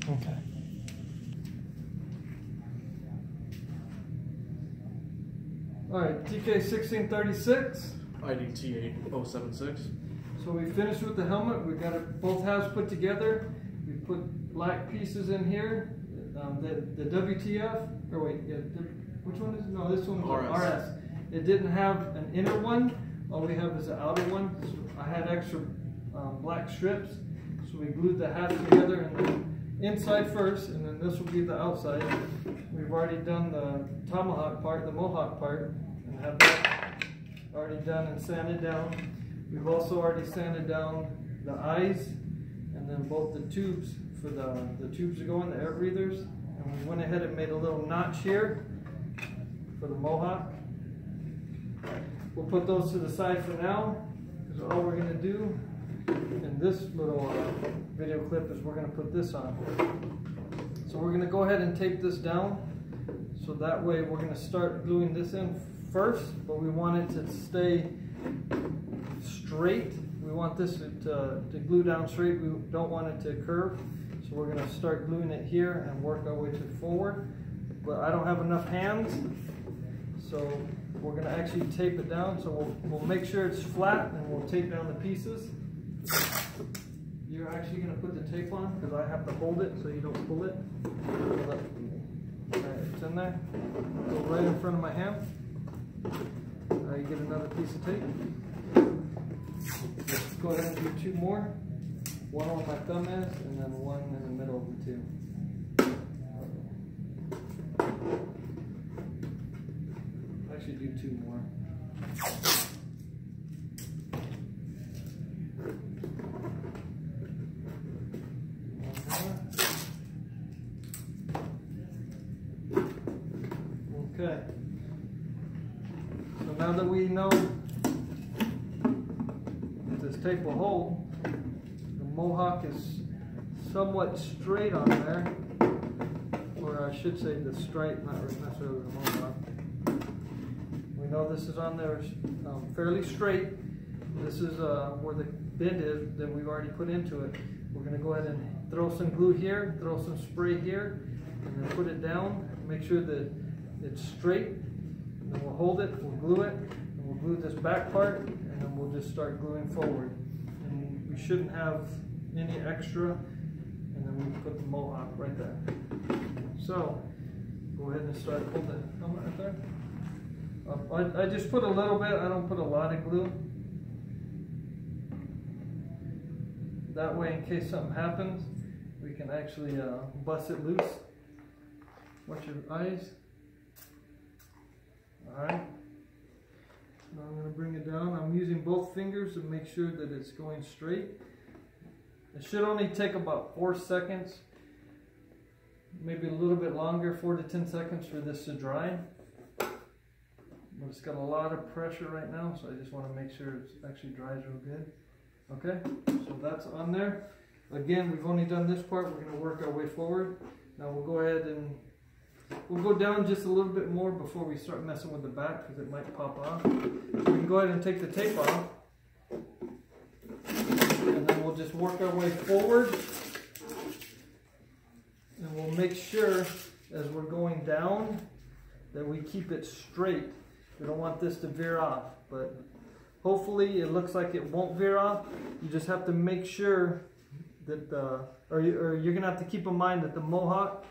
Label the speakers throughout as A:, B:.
A: Okay. All right, TK 1636.
B: IDT 8076.
A: So we finished with the helmet. We got both halves put together. We put black pieces in here. The WTF, or wait, yeah, which one is it? No, this one was RS. It didn't have an inner one. All we have is an outer one. So I had extra black strips. So we glued the halves together, and then inside first, and then this will be the outside. We've already done the tomahawk part, the Mohawk part, and have that already done and sanded down. We've also already sanded down the eyes, and then both the tubes for the tubes to go in, the air breathers. And we went ahead and made a little notch here for the Mohawk. We'll put those to the side for now, because all we're going to do in this little video clip is we're going to put this on. So we're going to go ahead and tape this down, so that way we're going to start gluing this in first, but we want it to stay straight. We want this to glue down straight. We don't want it to curve. So we're going to start gluing it here and work our way to forward. But I don't have enough hands, so we're going to actually tape it down. So we'll make sure it's flat, and we'll tape down the pieces. You're actually going to put the tape on because I have to hold it so you don't pull it. Alright, it's in there. Go right in front of my hand. Now you get another piece of tape. Let's go ahead and do two more. One on my thumb is, and then one in the middle of the two. Actually do two more. Okay. So now that we know that this tape will hold, the Mohawk is somewhat straight on there, or I should say the stripe, not necessarily the Mohawk. We know this is on there fairly straight. This is where the bend is that we've already put into it. We're going to go ahead and throw some glue here, throw some spray here, and then put it down. Make sure that it's straight, and then we'll hold it, we'll glue it, and we'll glue this back part, and then we'll just start gluing forward. And we shouldn't have any extra, and then we put the Mohawk right there. So, go ahead and start, hold the helmet right there. I just put a little bit, I don't put a lot of glue. That way, in case something happens, we can actually bust it loose. Watch your eyes. Alright. Now I'm going to bring it down. I'm using both fingers to make sure that it's going straight. It should only take about 4 seconds, maybe a little bit longer, 4 to 10 seconds for this to dry. But it's got a lot of pressure right now, so I just want to make sure it actually dries real good. Okay, so that's on there. Again, we've only done this part. We're going to work our way forward. Now we'll go ahead and we'll go down just a little bit more before we start messing with the back, because it might pop off. We can go ahead and take the tape off, and then we'll just work our way forward, and we'll make sure as we're going down that we keep it straight. We don't want this to veer off, but hopefully it looks like it won't veer off. You just have to make sure that or you're gonna have to keep in mind that the Mohawk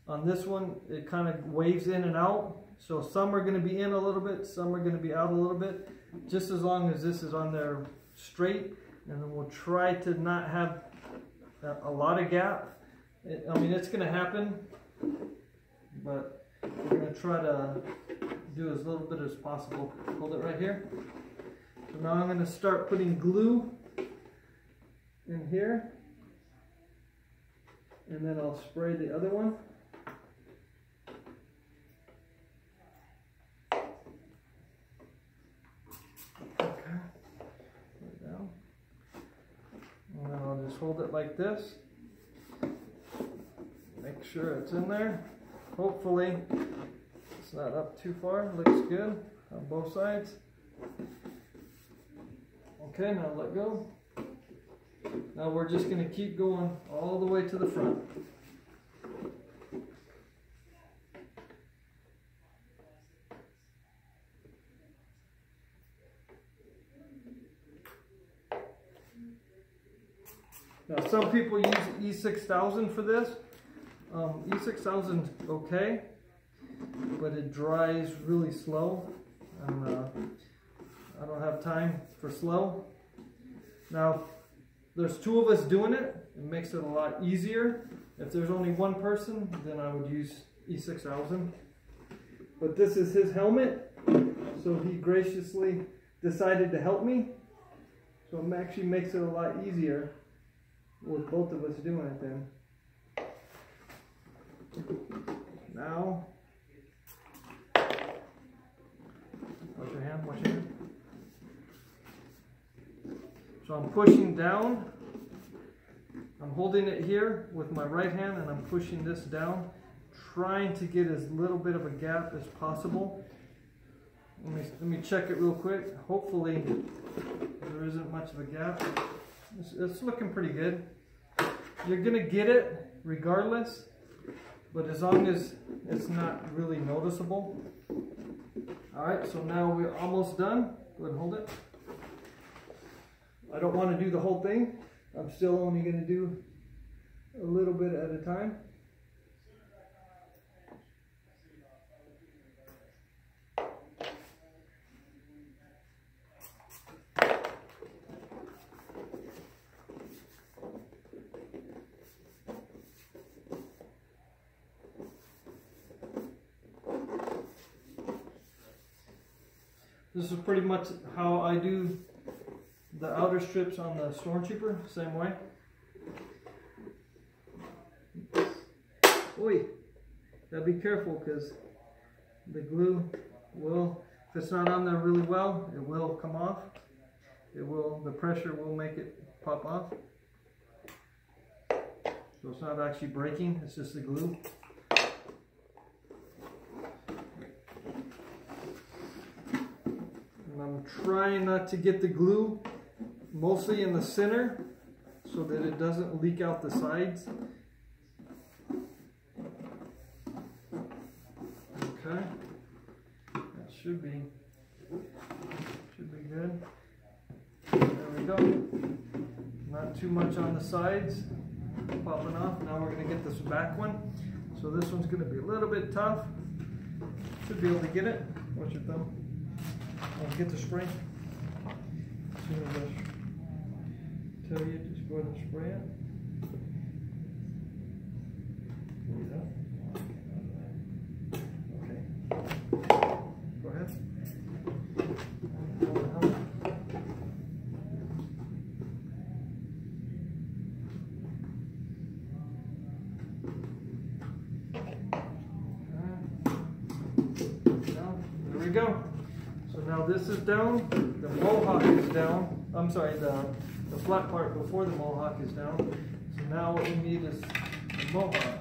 A: on this one, it kind of waves in and out. So some are going to be in a little bit, some are going to be out a little bit. Just as long as this is on there straight, and then we'll try to not have a lot of gap. I mean, it's going to happen, but we're going to try to do as little bit as possible. Hold it right here. So now I'm going to start putting glue in here, and then I'll spray the other one. Hold it like this. Make sure it's in there. Hopefully it's not up too far. Looks good on both sides. Okay, now let go. Now we're just going to keep going all the way to the front. Now some people use E6000 for this. E6000 is okay, but it dries really slow, and I don't have time for slow. Now, there's two of us doing it. It makes it a lot easier. If there's only one person, then I would use E6000. But this is his helmet, so he graciously decided to help me. So it actually makes it a lot easier with both of us doing it then. Now, wash your hand, wash your hand. So I'm pushing down. I'm holding it here with my right hand and I'm pushing this down, trying to get as little bit of a gap as possible. Let me check it real quick. Hopefully there isn't much of a gap. It's looking pretty good. You're gonna get it regardless, but as long as it's not really noticeable. Alright, so now we're almost done. Go ahead and hold it. I don't want to do the whole thing. I'm still only going to do a little bit at a time. This is pretty much how I do the outer strips on the Stormtrooper, same way. Oi, gotta be careful because the glue will, if it's not on there really well, it will come off. The pressure will make it pop off. So it's not actually breaking, it's just the glue. And I'm trying not to get the glue mostly in the center so that it doesn't leak out the sides. Okay, that should be good. There we go. Not too much on the sides popping off. Now we're going to get this back one. So this one's going to be a little bit tough. Should be able to get it. Watch your thumb. Get the spray. As soon as I tell you, just go ahead and spray it. Okay. Go ahead. There we go. So now this is down, the Mohawk is down. I'm sorry, the flat part before the Mohawk is down. So now what we need is the Mohawk.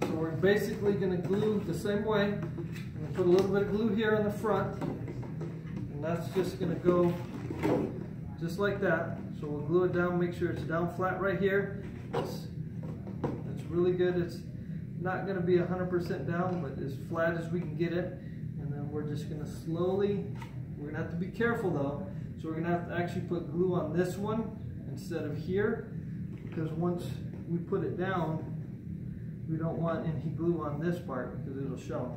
A: So we're basically going to glue the same way. I'm going to put a little bit of glue here on the front. And that's just going to go just like that. So we'll glue it down, make sure it's down flat right here. It's really good. It's not going to be 100% down, but as flat as we can get it. And then we're just going to slowly, we're going to have to be careful though. So we're going to have to actually put glue on this one instead of here, because once we put it down, we don't want any glue on this part because it'll show.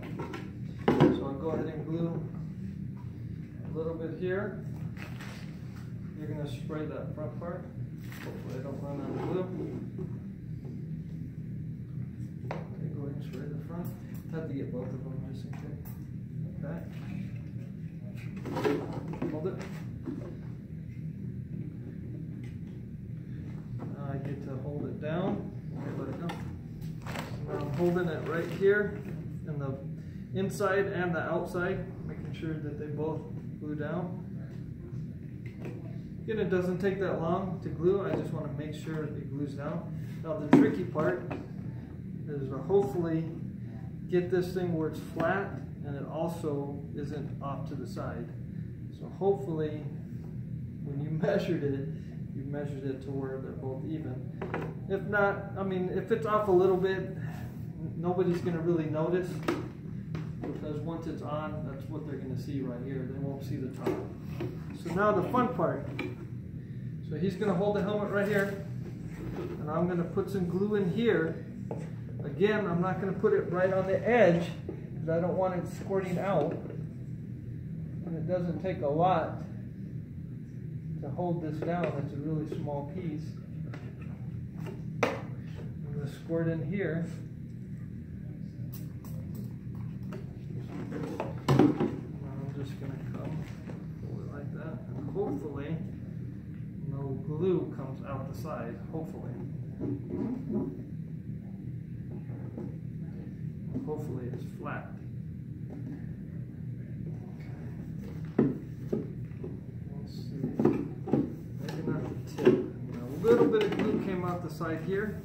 A: So I'll go ahead and glue a little bit here. You're going to spray that front part. Hopefully I don't run out of glue. Okay, go ahead and spray the front. I have to get both of them just in case. Okay. Hold it. Now I get to hold it down. Okay, let it go. Now I'm holding it right here in the inside and the outside, making sure that they both glue down. Again, it doesn't take that long to glue. I just want to make sure it glues down. Now the tricky part is to hopefully get this thing where it's flat and it also isn't off to the side. So hopefully when you measured it, you measured it to where they're both even. If not, I mean, if it's off a little bit, nobody's going to really notice, because once it's on, that's what they're going to see right here. They won't see the top. So now the fun part. So he's going to hold the helmet right here, and I'm going to put some glue in here. Again, I'm not going to put it right on the edge because I don't want it squirting out. And it doesn't take a lot to hold this down. It's a really small piece. I'm going to squirt in here. I'm just going to come forward like that. And hopefully no glue comes out the side. Hopefully. Hopefully it's flat. Let's see. Maybe not the tip. A little bit of glue came out the side here,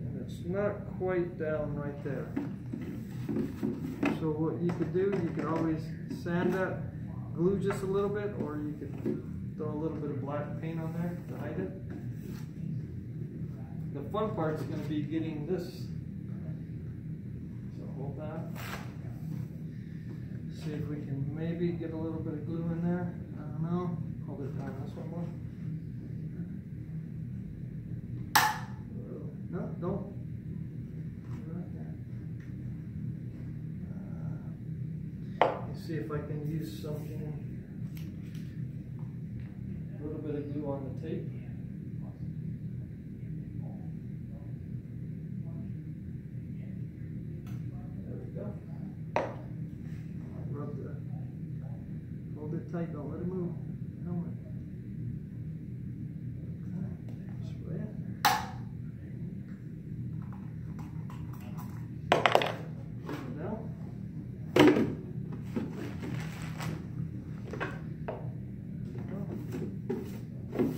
A: and it's not quite down right there. So what you could do, you could always sand that glue just a little bit, or you could throw a little bit of black paint on there to hide it. The fun part is going to be getting this. So hold that. See if we can maybe get a little bit of glue in there. I don't know. Hold it down this one more. No, don't. Let's see if I can use something. A little bit of glue on the tape. There we go. Rub the. Hold it tight. Don't let it move. Helmet. Spray it.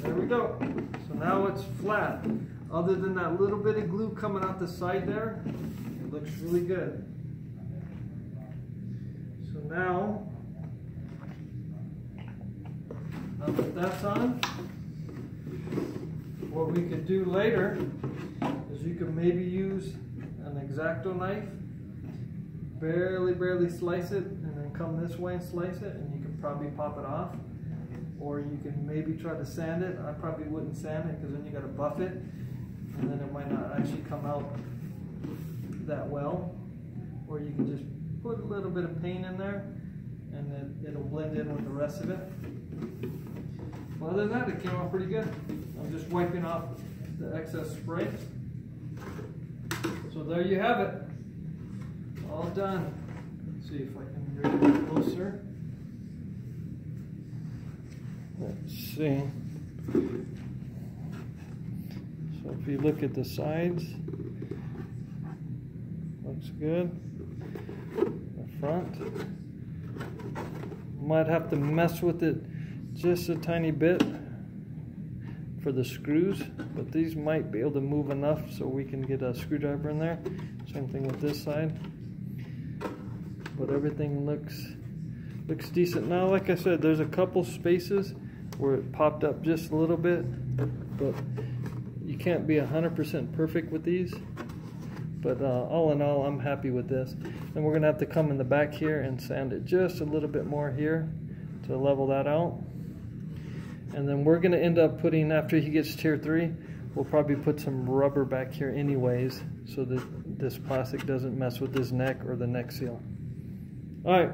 A: There we go. So now it's flat. Other than that little bit of glue coming out the side there, it looks really good. So now that that's on, what we could do later is you could maybe use an X-Acto knife, barely slice it, and then come this way and slice it, and you can probably pop it off. Or you can maybe try to sand it. I probably wouldn't sand it because then you got to buff it, and then it might not actually come out that well. Or you can just put a little bit of paint in there, and then it'll blend in with the rest of it. Well, other than that, it came out pretty good. I'm just wiping off the excess spray. So there you have it. All done. Let's see if I can bring it closer. Let's see. So if you look at the sides, looks good. The front. Might have to mess with it just a tiny bit for the screws, but these might be able to move enough so we can get a screwdriver in there. Same thing with this side. But everything looks decent. Now, like I said, there's a couple spaces where it popped up just a little bit, but you can't be 100% perfect with these. But all in all, I'm happy with this. And we're gonna have to come in the back here and sand it just a little bit more here to level that out. And then we're gonna end up putting, after he gets tier 3, we'll probably put some rubber back here anyways, so that this plastic doesn't mess with his neck or the neck seal. All right.